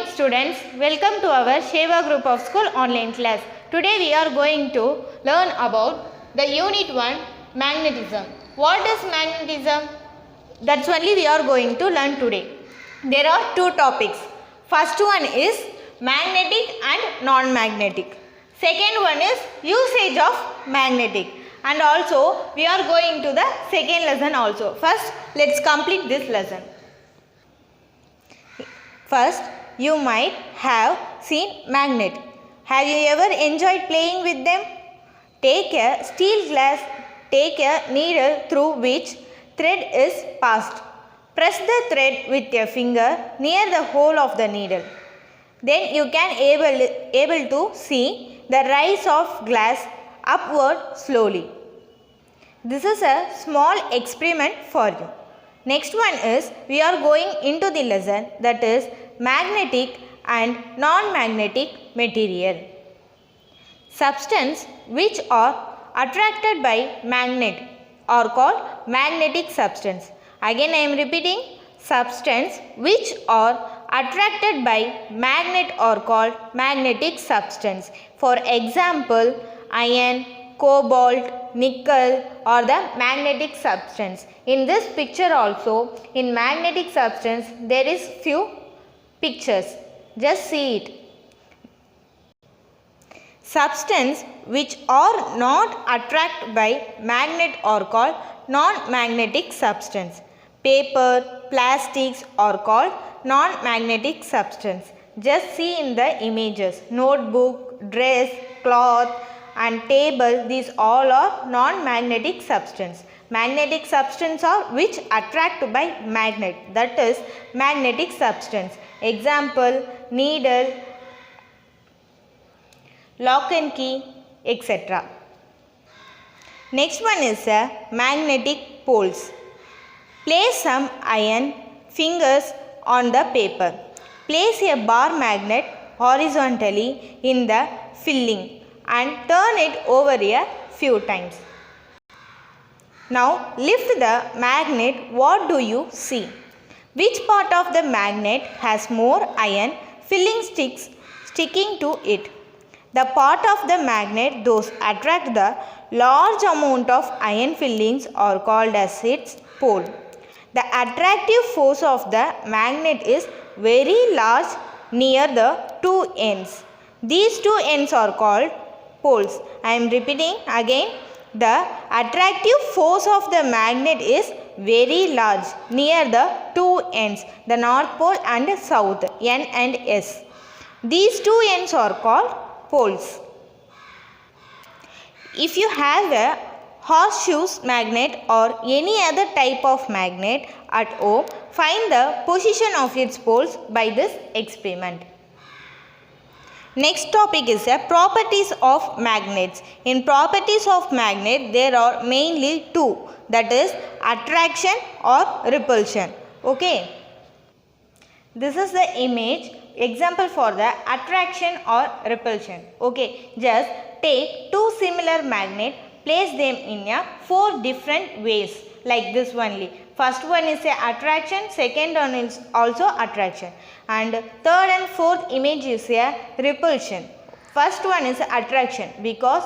students, welcome to our Sheva Group of School online class. Today we are going to learn about the unit 1 magnetism. What is magnetism? That's only we are going to learn today. There are two topics. First one is magnetic and non-magnetic. Second one is usage of magnetic. And also we are going to the second lesson also. First let's complete this lesson. First, you might have seen magnet. Have you ever enjoyed playing with them? Take a steel glass, take a needle through which thread is passed. Press the thread with your finger near the hole of the needle. Then you can able to see the rise of glass upward slowly. This is a small experiment for you. Next one is we are going into the lesson, that is magnetic and non-magnetic material. Substance which are attracted by magnet are called magnetic substance. Again I am repeating, substance which are attracted by magnet are called magnetic substance. For example, iron, cobalt, nickel are the magnetic substance. In this picture also, in magnetic substance there is few pictures. Just see it. Substance which are not attracted by magnet are called non-magnetic substance. Paper, plastics are called non-magnetic substance. Just see in the images. Notebook, dress, cloth and table, these all are non-magnetic substance. Magnetic substance are which attract by magnet, that is magnetic substance. Example, needle, lock and key, etc. Next one is magnetic poles. Place some iron fingers on the paper. Place a bar magnet horizontally in the filling and turn it over a few times. Now lift the magnet. What do you see? Which part of the magnet has more iron filling sticks sticking to it? The part of the magnet those attract the large amount of iron fillings are called as its pole. The attractive force of the magnet is very large near the two ends. These two ends are called poles. I am repeating again. The attractive force of the magnet is very large near the two ends, the north pole and south, N and S. These two ends are called poles. If you have a horseshoe magnet or any other type of magnet at home, find the position of its poles by this experiment. Next topic is properties of magnets. In properties of magnet there are mainly two, that is attraction or repulsion. Okay. This is the image example for the attraction or repulsion. Okay. Just take two similar magnets, place them in four different ways like this only. First one is attraction, second one is also attraction, and third and fourth image is repulsion. First one is attraction because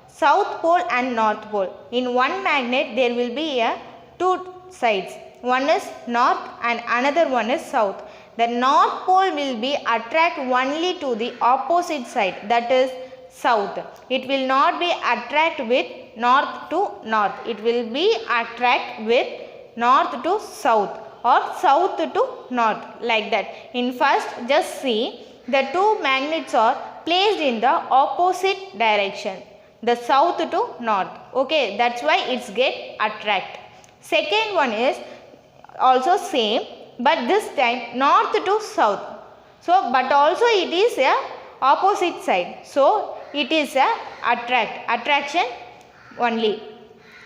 south pole and north pole. In one magnet there will be two sides. One is north and another one is south. The north pole will be attract only to the opposite side, that is south. It will not be attract with north to north. It will be attract with north to south or south to north, like that. In first, just see the two magnets are placed in the opposite direction, the south to north. Okay, that's why it's get attract. Second one is also same, but this time north to south. So, but also it is a opposite side. So, it is a attraction only.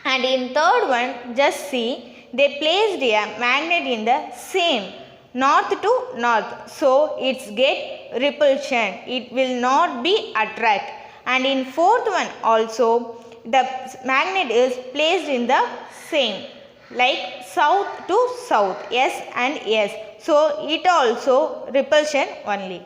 And in third one, just see they placed a magnet in the same north to north. So, it's get repulsion. It will not be attract. And in fourth one also the magnet is placed in the same like south to south, S and S. So it also repulsion only.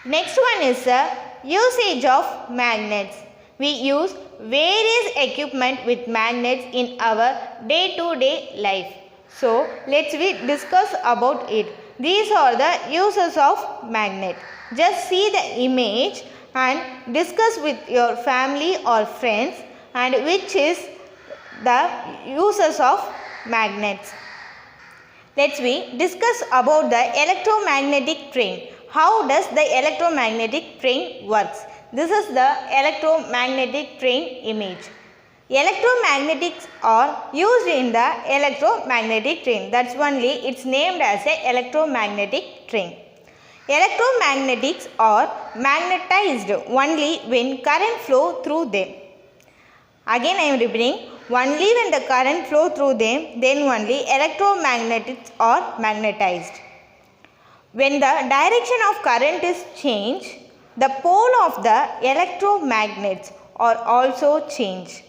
Next one is the usage of magnets. We use various equipment with magnets in our day-to-day life. So let's discuss about it. These are the uses of magnet. Just see the image and discuss with your family or friends and which is the uses of magnets. Let's discuss about the electromagnetic train. How does the electromagnetic train works? This is the electromagnetic train image. Electromagnetics are used in the electromagnetic train. That's only it's named as a electromagnetic train. Electromagnetics are magnetized only when current flow through them. Again I am repeating, only when the current flow through them, then only electromagnetics are magnetized. When the direction of current is changed, the pole of the electromagnets are also changed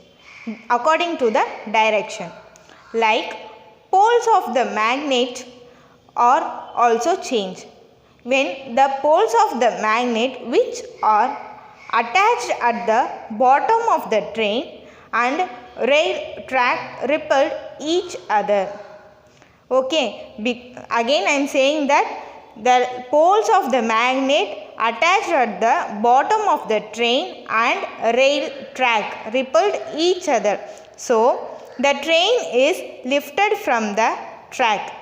according to the direction. Like poles of the magnet are also changed. When the poles of the magnet which are attached at the bottom of the train and rail track repelled each other. Okay, again I am saying that the poles of the magnet attached at the bottom of the train and rail track repelled each other. So the train is lifted from the track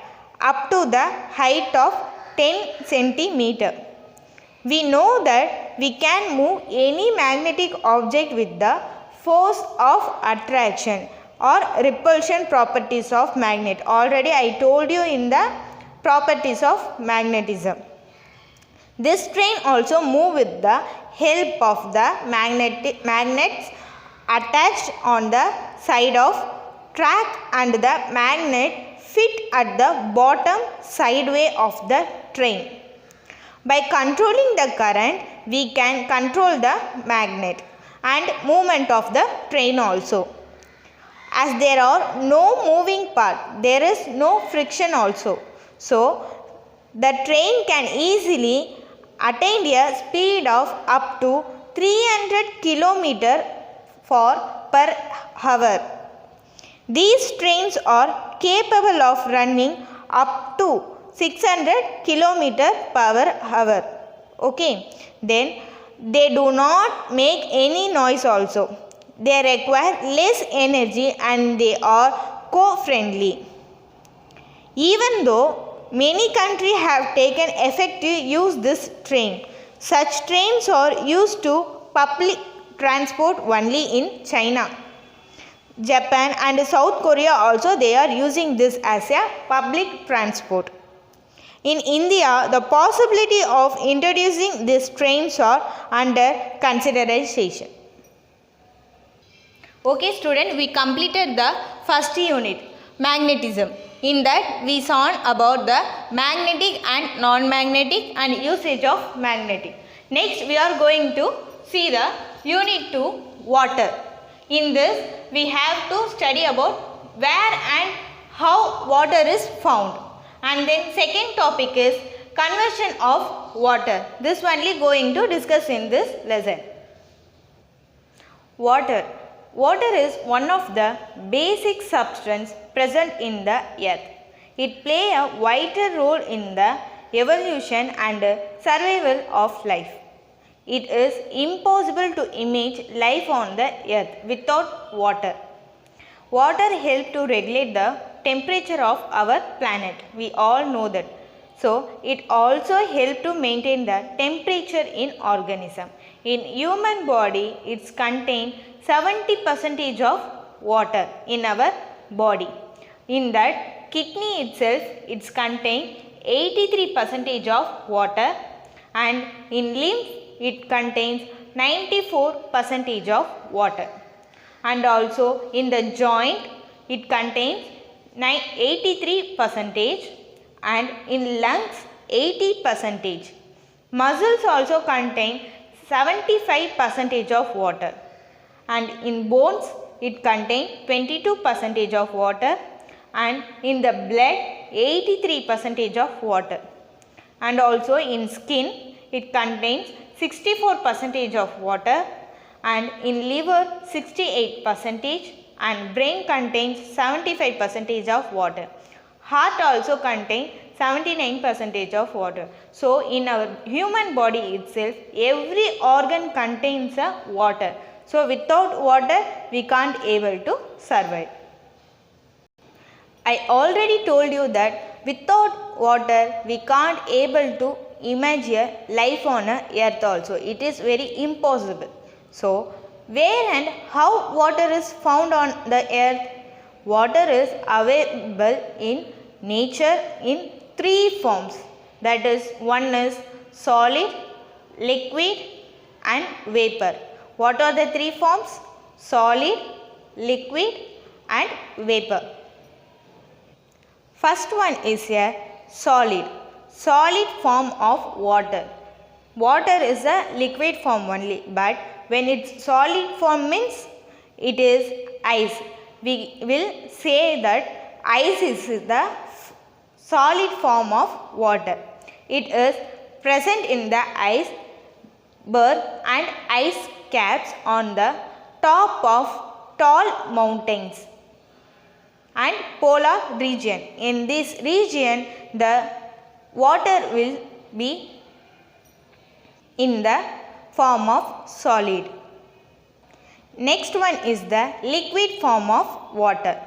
up to the height of 10 centimeter. We know that we can move any magnetic object with the force of attraction or repulsion properties of magnet. Already I told you in the properties of magnetism. This train also move with the help of the magnets attached on the side of track and the magnet fit at the bottom sideway of the train. By controlling the current, we can control the magnet and movement of the train also. As there are no moving part, there is no friction also. So, the train can easily attain a speed of up to 300 km per hour. These trains are capable of running up to 600 km per hour. Okay. Then they do not make any noise also. They require less energy and they are co-friendly. Even though many countries have taken effective use this train, such trains are used to public transport only in China. Japan and South Korea also they are using this as a public transport. In India, the possibility of introducing these trains are under consideration. Okay student, we completed the first unit, magnetism. In that we saw about the magnetic and non-magnetic and usage of magnetic. Next we are going to see the unit 2, water. In this we have to study about where and how water is found. And then second topic is conversion of water. This only going to discuss in this lesson. Water. Water is one of the basic substance present in the earth. It plays a vital role in the evolution and survival of life. It is impossible to imagine life on the earth without water. Water helps to regulate the temperature of our planet. We all know that. So, it also helps to maintain the temperature in organism. In human body, it contains 70% of water in our body. In that, kidney itself, it contains 83% of water, and in lymph, it contains 94% of water. And also in the joint, it contains 83% and in lungs 80%. Muscles also contain 75% of water, and in bones it contains 22% of water, and in the blood 83% of water. And also in skin it contains 64% of water, and in liver 68%, and brain contains 75% of water. Heart also contains 79% of water. So in our human body itself, every organ contains water. So without water we can't able to survive. I already told you that without water we can't able to imagine life on earth also. It is very impossible. So where and how water is found on the earth? Water is available in nature in three forms. That is, one is solid, liquid and vapor. What are the three forms? Solid, liquid and vapor. First one is a solid form of water. Water is a liquid form only, but when its solid form means it is ice. We will say that ice is the solid form of water. It is present in the iceberg and ice caps on the top of tall mountains and polar region. In this region the water will be in the form of solid. Next one is the liquid form of water.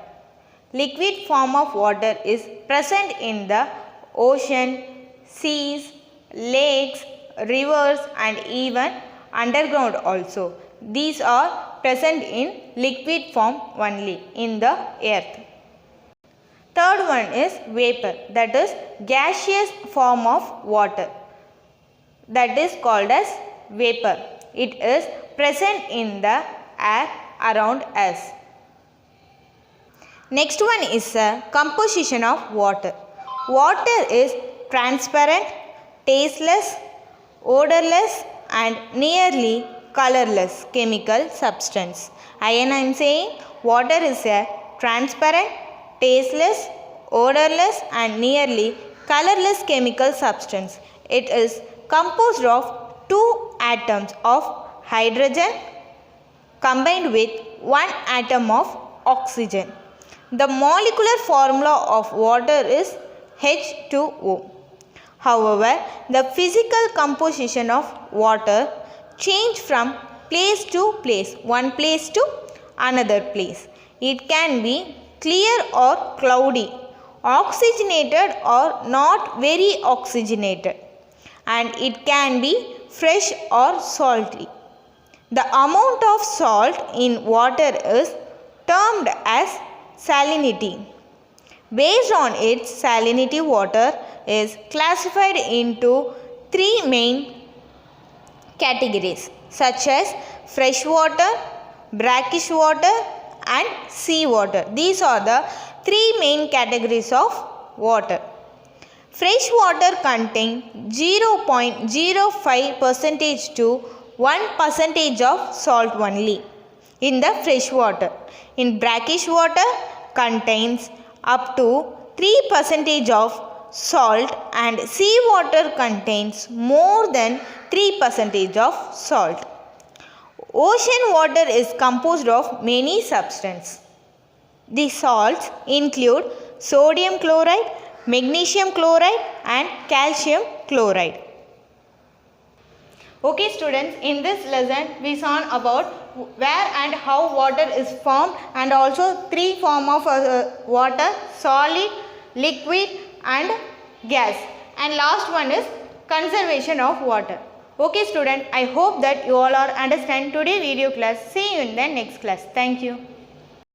Liquid form of water is present in the ocean, seas, lakes, rivers and even underground also. These are present in liquid form only in the earth. Third one is vapor, that is gaseous form of water. That is called as vapor. It is present in the air around us. Next one is the composition of water. Water is transparent, tasteless, odorless and nearly colorless chemical substance. I am saying water is a transparent, tasteless, odorless and nearly colorless chemical substance. It is composed of two atoms of hydrogen combined with one atom of oxygen. The molecular formula of water is H2O. However, the physical composition of water changes from place to place, one place to another place. It can be clear or cloudy, oxygenated or not very oxygenated, and it can be fresh or salty. The amount of salt in water is termed as salinity. Based on its salinity, water is classified into three main categories such as fresh water, brackish water and sea water. These are the three main categories of water. Fresh water contains 0.05% to 1% of salt only in the fresh water. In brackish water contains up to 3% of salt, and sea water contains more than 3% of salt. Ocean water is composed of many substances. The salts include sodium chloride, magnesium chloride and calcium chloride. Okay students, in this lesson we saw about where and how water is formed, and also three forms of water: solid, liquid and gas, and last one is conservation of water. Okay student, I hope that you all are understand today video class. See you in the next class. Thank you.